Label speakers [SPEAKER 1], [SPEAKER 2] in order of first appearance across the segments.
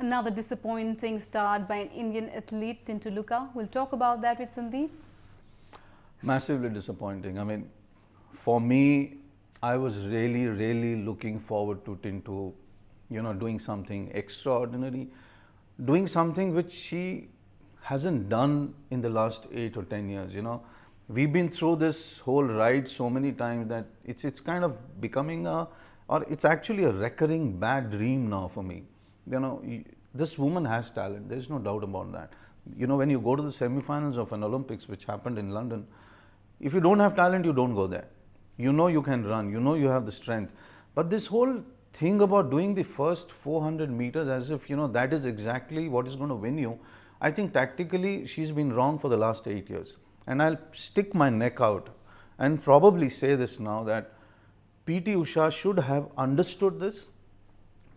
[SPEAKER 1] Another disappointing start by an Indian athlete, Tintu Luka. We'll talk about that with Sundeep.
[SPEAKER 2] Massively disappointing. I mean, for me, I was really looking forward to Tintu, doing something extraordinary, doing something which she hasn't done in the last 8 or 10 years. We've been through this whole ride so many times that it's kind of becoming or it's actually a recurring bad dream now for me. This woman has talent. There's no doubt about that. When you go to the semi-finals of an Olympics, which happened in London, if you don't have talent, you don't go there. You can run, you have the strength. But this whole thing about doing the first 400 meters as if, that is exactly what is going to win you, I think tactically she's been wrong for the last 8 years. And I'll stick my neck out and probably say this now that PT Usha should have understood this.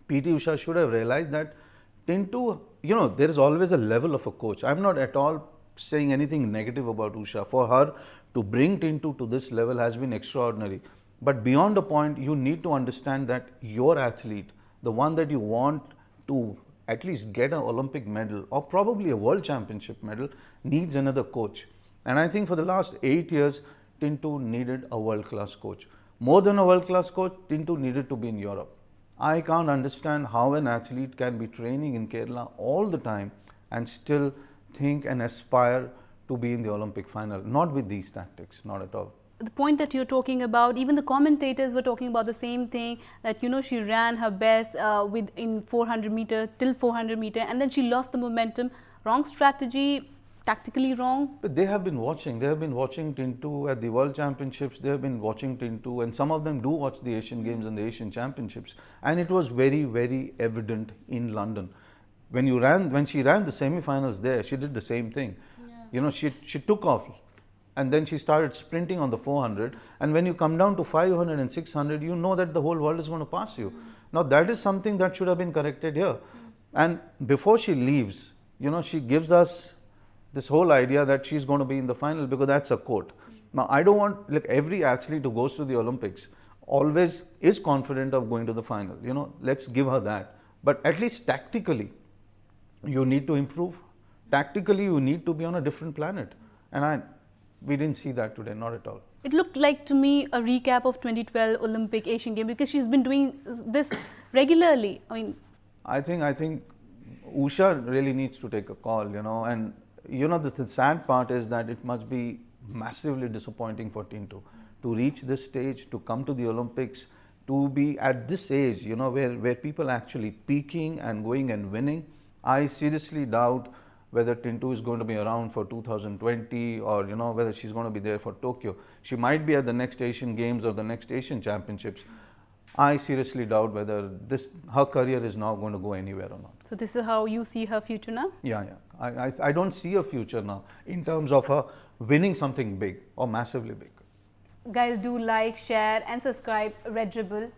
[SPEAKER 2] PT Usha should have realized that Tintu, there is always a level of a coach. I'm not at all saying anything negative about Usha. For her to bring Tintu to this level has been extraordinary. But beyond a point, you need to understand that your athlete, the one that you want to at least get an Olympic medal or probably a world championship medal, needs another coach. And I think for the last 8 years, Tintu needed a world-class coach. More than a world-class coach, Tintu needed to be in Europe. I can't understand how an athlete can be training in Kerala all the time and still think and aspire to be in the Olympic final. Not with these tactics, not at all.
[SPEAKER 1] The point that you're talking about, even the commentators were talking about the same thing, that she ran her best in 400 meter till 400 meter, and then she lost the momentum. Wrong strategy, tactically wrong.
[SPEAKER 2] But they have been watching. They have been watching Tintu at the World Championships. They have been watching Tintu, and some of them do watch the Asian Games and the Asian Championships. And it was very evident in London. When she ran the semi-finals there, she did the same thing. Yeah. She took off. And then she started sprinting on the 400. And when you come down to 500 and 600, you know that the whole world is going to pass you. Now, that is something that should have been corrected here. And before she leaves, she gives us this whole idea that she's going to be in the final because that's a quote. Now, I don't want every athlete who goes to the Olympics always is confident of going to the final. Let's give her that. But at least tactically, you need to improve. Tactically, you need to be on a different planet. And we didn't see that today, not at all.
[SPEAKER 1] It looked like to me a recap of 2012 Olympic Asian Games because she's been doing this regularly.
[SPEAKER 2] I think Usha really needs to take a call, and the sad part is that it must be massively disappointing for Tintu to reach this stage, to come to the Olympics, to be at this age, where people are actually peaking and going and winning. I seriously doubt whether Tintu is going to be around for 2020 or whether she's going to be there for Tokyo. She might be at the next Asian Games or the next Asian Championships. I seriously doubt whether her career is now going to go anywhere or not.
[SPEAKER 1] So this is how you see her future now?
[SPEAKER 2] Yeah. I don't see a future now in terms of her winning something big or massively big.
[SPEAKER 1] Guys, do like, share and subscribe Red Rebel.